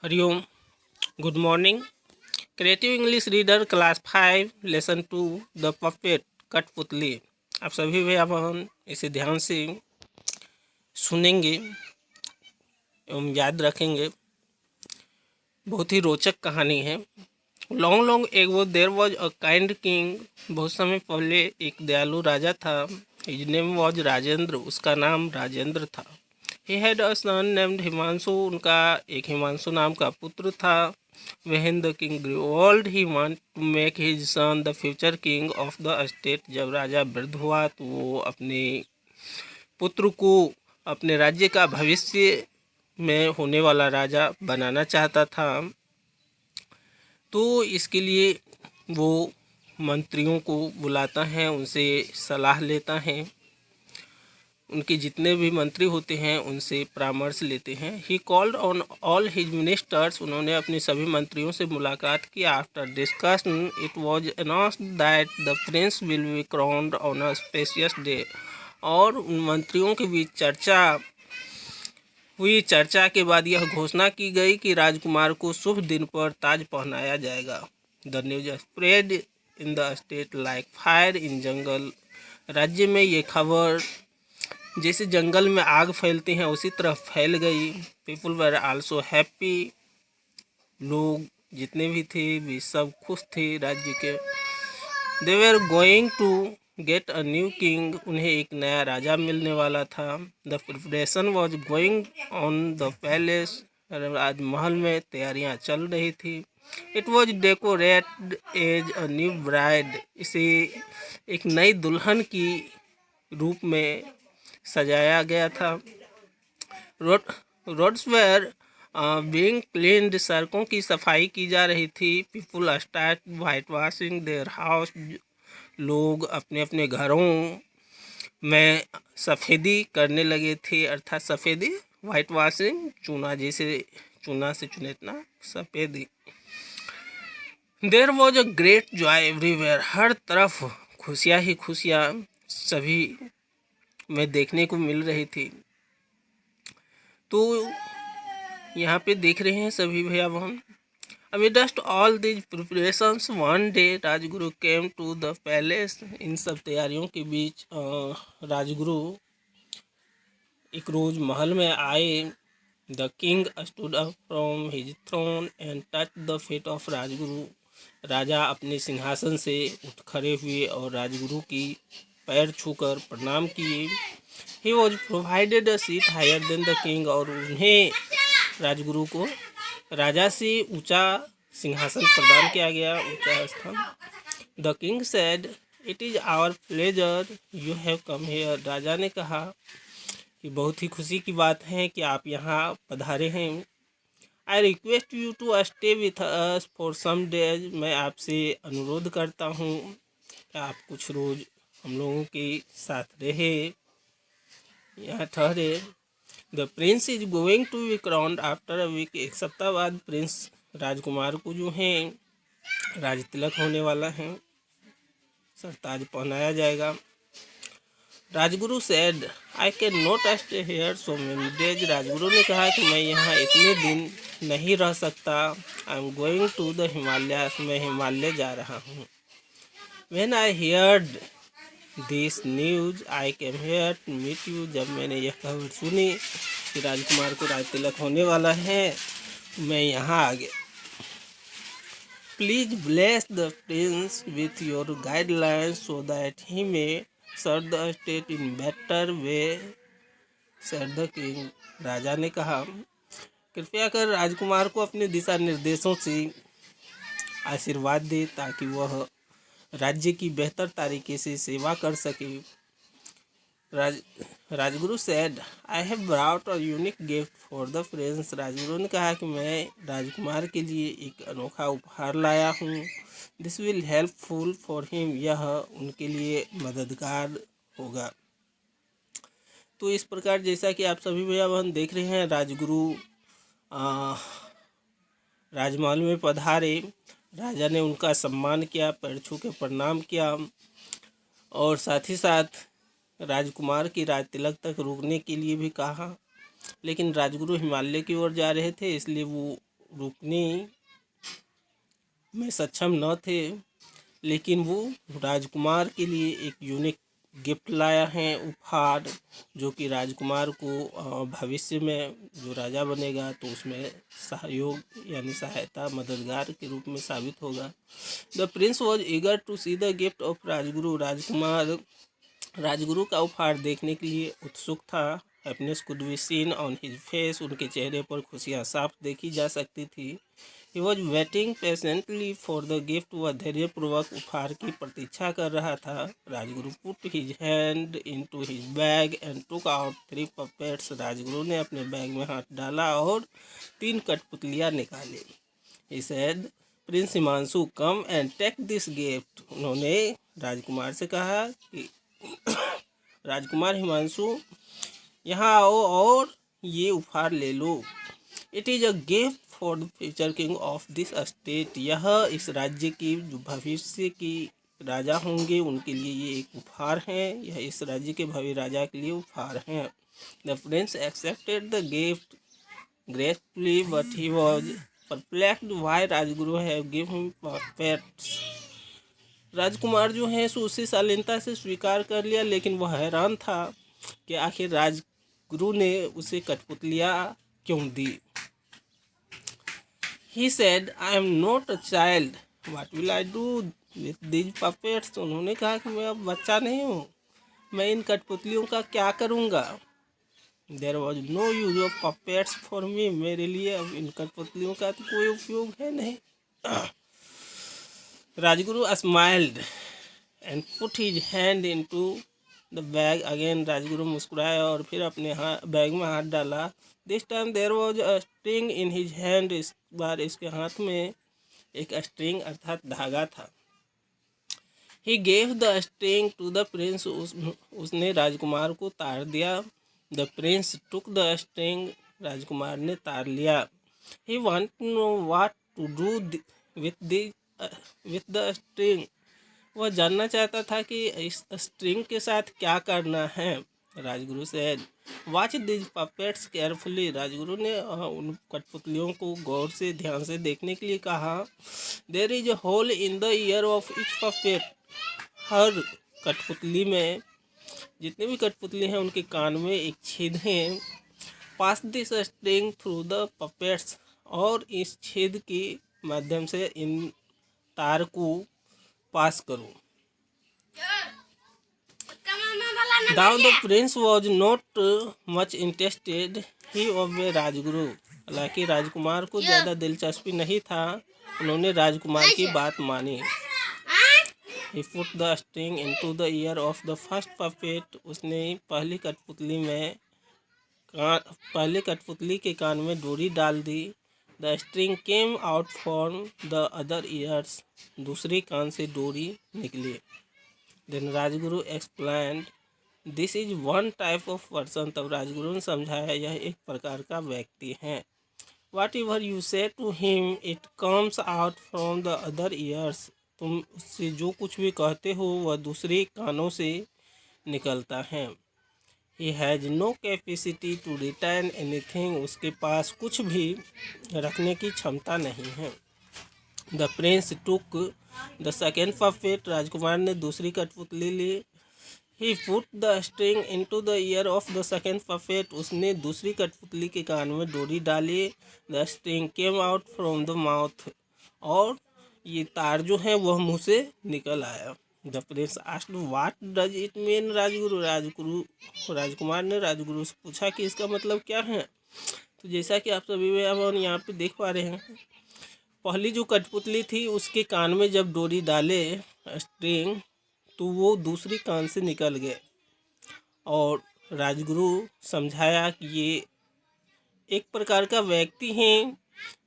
Hariom. Good morning. Creative English reader class 5 lesson 2 the puppet कठपुतली। आप सभी भी अब हम इसे ध्यान से सुनेंगे एवं याद रखेंगे। बहुत ही रोचक कहानी है। Long long ago there was a kind king. बहुत समय पहले एक दयालु राजा था। His name was Rajendra. उसका नाम राजेंद्र था। He had a son named Himanshu. उनका एक हिमांशु नाम का पुत्र था। When the king grew old, he wanted to make his son the future king of the state. जब राजा वृद्ध हुआ तो वो अपने पुत्र को अपने राज्य का भविष्य में होने वाला राजा बनाना चाहता था। तो इसके लिए वो मंत्रियों को बुलाता है, उनसे सलाह लेता है। उनके जितने भी मंत्री होते हैं उनसे परामर्श लेते हैं। He called on all his ministers. उन्होंने अपने सभी मंत्रियों से मुलाकात की। After discussion it was announced that the Prince will be crowned on a spacious day. और उन मंत्रियों के बीच चर्चा हुई। चर्चा के बाद यह घोषणा की गई कि राजकुमार को शुभ दिन पर ताज पहनाया जाएगा। The news spread in the state like fire in jungle. राज्य में ये खबर जैसे जंगल में आग फैलती हैं उसी तरह फैल गई। People were also happy. लोग जितने भी थे वे सब खुश थे राज्य के। They were going to get a new king. उन्हें एक नया राजा मिलने वाला था। The preparation was going on the palace. राजमहल में तैयारियां चल रही थी। It was decorated as a new bride. इसे एक नई दुल्हन की रूप में सजाया गया था। Roads were being cleaned. सड़कों की सफाई की जा रही थी। People start white washing their house. लोग अपने अपने घरों में सफ़ेदी करने लगे थे। अर्थात सफ़ेदी वाइट वॉशिंग, चूना जैसे चूना से चुनेतना सफ़ेदी। There was a great joy everywhere. हर तरफ खुशियाँ ही खुशियाँ सभी में देखने को मिल रही थी। तो यहाँ पे देख रहे हैं सभी भैया बहन। Amidst all these preparations one day Rajguru came to the palace. इन सब तैयारियों के बीच राजगुरु एक रोज महल में आए। The king stood up from his throne and touch the feet of Rajguru. राजा अपने सिंहासन से उठ खड़े हुए और राजगुरु की पैर छूकर प्रणाम किए। He was provided a seat higher than the king. और उन्हें राजगुरु को राजा से ऊंचा सिंहासन प्रदान किया गया, ऊंचा स्थान। The king said it is our pleasure you have come here. राजा ने कहा कि बहुत ही खुशी की बात है कि आप यहाँ पधारे हैं। I request you to stay with us for some days. मैं आपसे अनुरोध करता हूँ कि आप कुछ रोज हम लोगों के साथ रहे, यहाँ ठहरे। The prince is going to be crowned after a week. एक सप्ताह बाद प्रिंस राजकुमार को जो है राज तिलक होने वाला है, सरताज पहनाया जाएगा। Rajguru said I can not stay here so many days. Rajguru ने कहा कि मैं यहाँ इतने दिन नहीं रह सकता। I am going to the Himalaya. मैं हिमालय जा रहा हूँ। When I heard this news I came here to meet you. जब मैंने यह खबर सुनी कि राजकुमार को राज तिलक होने वाला है, मैं यहाँ आ गया। Please bless the prince with your guidelines so that he may serve the state in better way, said the king. राजा ने कहा कृपया कर राजकुमार को अपने दिशा निर्देशों से आशीर्वाद दे ताकि वह राज्य की बेहतर तरीके से सेवा कर सके। Rajguru said I have brought a unique gift for the prince. राजगुरु ने कहा कि मैं राजकुमार के लिए एक अनोखा उपहार लाया हूँ। This will helpful for him. यह उनके लिए मददगार होगा। तो इस प्रकार जैसा कि आप सभी भैया बहन देख रहे हैं, राजगुरु राजमहल में पधारे। राजा ने उनका सम्मान किया, पैर छू के प्रणाम किया और साथ ही साथ राजकुमार की राज तिलक तक रुकने के लिए भी कहा। लेकिन राजगुरु हिमालय की ओर जा रहे थे, इसलिए वो रुकने में सक्षम न थे, लेकिन वो राजकुमार के लिए एक यूनिक गिफ्ट लाया है, उपहार, जो कि राजकुमार को भविष्य में जो राजा बनेगा तो उसमें सहयोग यानी सहायता, मददगार के रूप में साबित होगा। The prince was eager to see the gift of Rajguru. राजकुमार राजगुरु का उपहार देखने के लिए उत्सुक था। Happiness could be seen on his face. उनके चेहरे पर खुशियाँ साफ देखी जा सकती थी। He was waiting patiently for the gift. वह धैर्यपूर्वक उपहार की प्रतीक्षा कर रहा था। Rajguru put his hand into his bag and took out 3 puppets. राजगुरु ने अपने बैग में हाथ डाला और 3 कठपुतलियाँ निकाली। He said, prince Himanshu, come and take this gift. उन्होंने राजकुमार से कहा कि राजकुमार हिमांशु, यहाँ आओ और ये उपहार ले लो। It is a gift for the future king of this state. यह इस राज्य की जो भविष्य की राजा होंगे उनके लिए ये एक उपहार है। यह इस राज्य के भावी राजा के लिए उपहार है। The prince accepted the gift gracefully but he was perplexed why Rajguru have given him puppets. राजकुमार जो है सो उसी शालीनता से स्वीकार कर लिया, लेकिन वह हैरान था कि आखिर राजगुरु ने उसे कठपुतलियाँ क्यों दी। He said, I am not a child. What will I do with these puppets? उन्होंने कहा कि मैं अब बच्चा नहीं हूँ, मैं इन कठपुतलियों का क्या करूँगा। There was no use of puppets for me. मेरे लिए अब इन कठपुतलियों का तो कोई उपयोग है नहीं। Rajguru smiled and put his hand into the bag again. Rajguru मुस्कुराया और फिर अपने बैग में हाथ डाला। This time there was a string in his hand. इस बार इसके हाथ में एक स्ट्रिंग अर्थात धागा था। He gave the string to the prince. उसने राजकुमार को तार दिया। The prince took the string. राजकुमार ने तार लिया। He wanted to know what to do with the string. वह जानना चाहता था कि इस स्ट्रिंग के साथ क्या करना है। राजगुरु से watch this puppets carefully. Rajguru ने उन कठपुतलियों को गौर से ध्यान से देखने के लिए कहा। There is a hole in the ear of each puppet. हर कठपुतली में, जितने भी कठपुतली हैं उनके कान में एक छेद है। Pass this string through the puppets. और इस छेद के माध्यम से इन तार को पास करो। Now the prince was not much interested. He obeyed Rajguru. हालांकि राजकुमार को ज़्यादा दिलचस्पी नहीं था, उन्होंने राजकुमार की बात मानी। He put the string into the ear of the first puppet. उसने पहली कठपुतली के कान में डोरी डाल दी। The string came out from the other ears. दूसरे कान से डोरी निकली। Then Rajguru explained, this is one type of person. तब राजगुरु ने समझाया, यह एक प्रकार का व्यक्ति है। Whatever you say to him it comes out from the other ears. तुम उससे जो कुछ भी कहते हो वह दूसरे कानों से निकलता है। He has no capacity to retain anything. उसके पास कुछ भी रखने की क्षमता नहीं है। The prince took the second puppet. राजकुमार ने दूसरी कठपुतली ली। He put the string into the ear of the second puppet. उसने दूसरी कठपुतली के कान में डोरी डाली। The string came out from the mouth. और ये तार जो है वह मुंह से निकल आया। The prince asked, What does it mean? राजकुमार ने राजगुरु से पूछा कि इसका मतलब क्या है। तो जैसा कि आप सभी यहाँ पे देख पा रहे हैं, पहली जो कठपुतली थी उसके कान में जब डोरी डाले स्ट्रिंग, तो वो दूसरी कान से निकल गए। और राजगुरु समझाया कि ये एक प्रकार का व्यक्ति हैं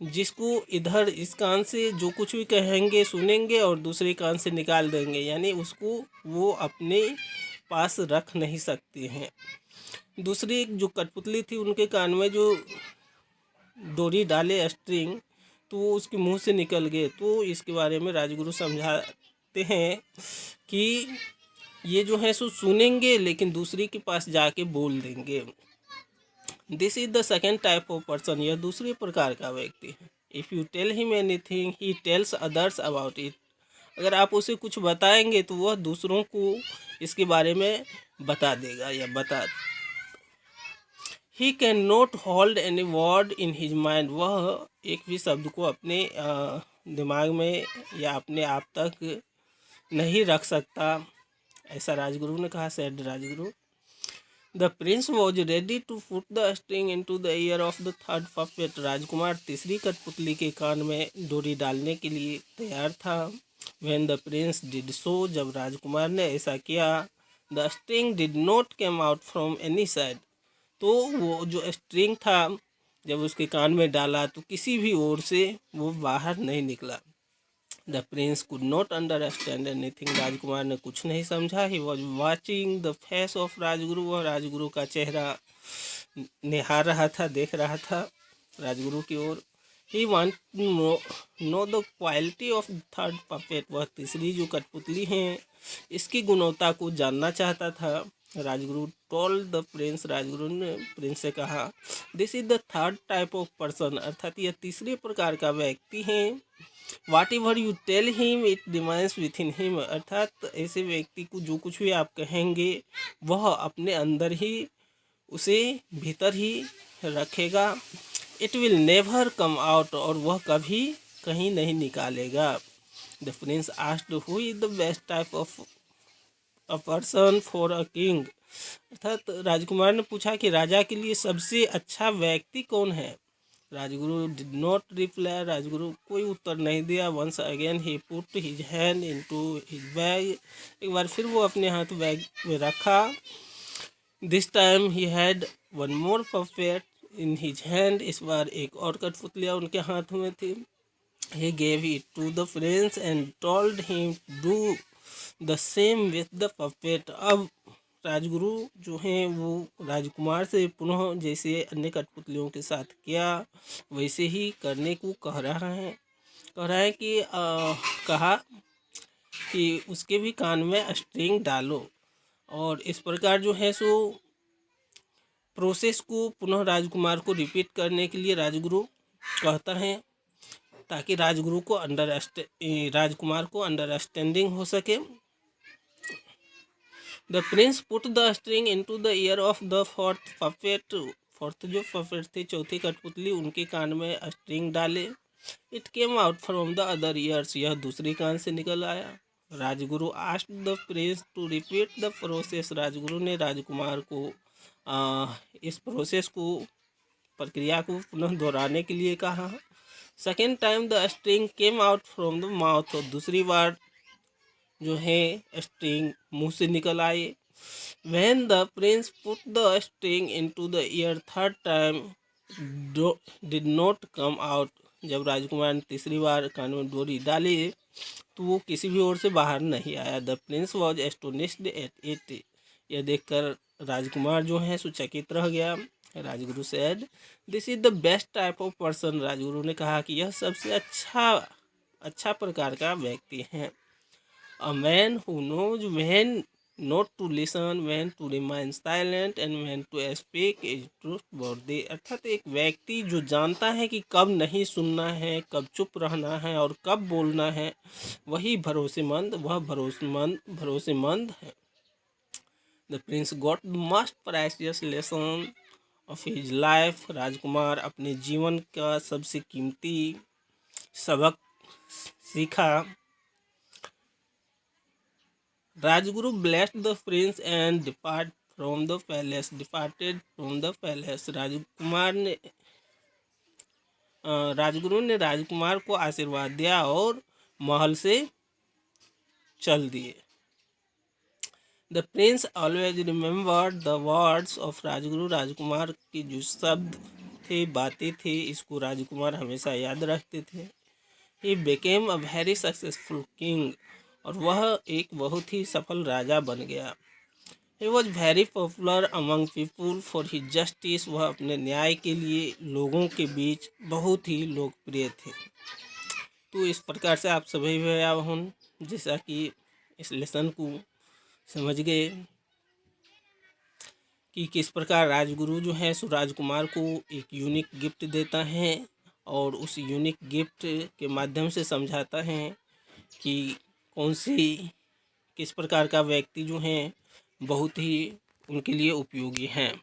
जिसको इधर इस कान से जो कुछ भी कहेंगे सुनेंगे और दूसरे कान से निकाल देंगे, यानी उसको वो अपने पास रख नहीं सकते हैं। दूसरी जो कठपुतली थी उनके कान में जो डोरी डाले स्ट्रिंग, तो वो उसके मुंह से निकल गए। तो इसके बारे में राजगुरु समझाते हैं कि ये जो है सो सुनेंगे लेकिन दूसरी के पास जाके बोल देंगे। This is the second type of person. यह दूसरे प्रकार का व्यक्ति है। If you tell him anything he tells others about it. अगर आप उसे कुछ बताएंगे तो वह दूसरों को इसके बारे में बता देगा या बता। He can not hold any word in his mind. वह एक भी शब्द को अपने दिमाग में या अपने आप तक नहीं रख सकता, ऐसा राजगुरु ने कहा, said Rajguru. The prince was ready to put the string into the ear of the third puppet. राजकुमार तीसरी कठपुतली के कान में डोरी डालने के लिए तैयार था। When the Prince did so, जब राजकुमार ने ऐसा किया, the string did not came out from any side. तो वो जो स्ट्रिंग था जब उसके कान में डाला तो किसी भी ओर से वो बाहर नहीं निकला। The prince could not understand anything. राजकुमार ने कुछ नहीं समझा। He was watching the face of Rajguru. वह राजगुरु का चेहरा निहार रहा था, देख रहा था राजगुरु की ओर। He want to know the quality of third puppet. वह तीसरी जो कठपुतली है इसकी गुणवत्ता को जानना चाहता था। Rajguru told the prince. राजगुरु ने प्रिंस से कहा, this is the third type of person, अर्थात यह तीसरे प्रकार का व्यक्ति है। Whatever you tell him it remains within him, अर्थात ऐसे व्यक्ति को जो कुछ भी आप कहेंगे वह अपने अंदर ही उसे भीतर ही रखेगा। It will never come out, और वह कभी कहीं नहीं निकालेगा। The Prince asked who is the best type of a person for a king, अर्थात राजकुमार ने पूछा कि राजा के लिए सबसे अच्छा व्यक्ति कौन है। Rajguru did not reply. Rajguru कोई उत्तर नहीं दिया। Once again he put his hand into his bag. एक बार फिर वो अपने हाथ बैग में रखा। This time he had one more puppet in his hand. इस बार एक और कठपुतलियाँ उनके हाथ में थी। He gave it to the prince and told him do the same with the puppet. अब राजगुरु जो हैं वो राजकुमार से पुनः जैसे अन्य कठपुतलियों के साथ किया वैसे ही करने को कह रहा है कि कहा कि उसके भी कान में स्ट्रिंग डालो। और इस प्रकार जो है सो प्रोसेस को पुनः राजकुमार को रिपीट करने के लिए राजगुरु कहता है, ताकि राजकुमार को अंडरस्टैंडिंग हो सके। The prince put the string into the ear of the fourth puppet. Fourth जो पपेट थी, चौथी कठपुतली, उनके कान में स्ट्रिंग डाले। It came out from the other ears. यह दूसरी कान से निकल आया। Rajguru asked the prince to repeat the process. Rajguru ने राजकुमार को इस प्रोसेस को, प्रक्रिया को पुनः दोहराने के लिए कहा। Second time the string came out from the mouth. और दूसरी बार जो है स्ट्रिंग मुंह से निकल आए। When the prince put the string into the year third time did not come out. जब राजकुमार ने तीसरी बार कान में डोरी डाली तो वो किसी भी ओर से बाहर नहीं आया। The prince was astonished at it. यह देखकर राजकुमार जो है सुचकित रह गया। Rajguru said, this is the best type of person. Rajguru ने कहा कि यह सबसे अच्छा प्रकार का व्यक्ति है। A man who knows when not to listen, when to remain silent and when to speak is trustworthy। अर्थात एक व्यक्ति जो जानता है कि कब नहीं सुनना है, कब चुप रहना है और कब बोलना है, वही भरोसेमंद है। The prince got the most precious lesson of his life. राजकुमार अपने जीवन का सबसे कीमती सबक सीखा। Rajguru blessed the prince and departed from the palace. राजगुरु ने राजकुमार को आशीर्वाद दिया और महल से चल दिए। The prince always remembered the words of Rajguru. राजकुमार की जो शब्द थे, बातें थी, इसको राजकुमार हमेशा याद रखते थे। He became a very successful king. और वह एक बहुत ही सफल राजा बन गया। He was very popular among people for his justice. वह अपने न्याय के लिए लोगों के बीच बहुत ही लोकप्रिय थे। तो इस प्रकार से आप सभी भाई जैसा कि इस लेसन को समझ गए कि किस प्रकार राजगुरु जो है सो राजकुमार को एक यूनिक गिफ्ट देता है और उस यूनिक गिफ्ट के माध्यम से समझाता है कि किस प्रकार का व्यक्ति जो हैं बहुत ही उनके लिए उपयोगी हैं।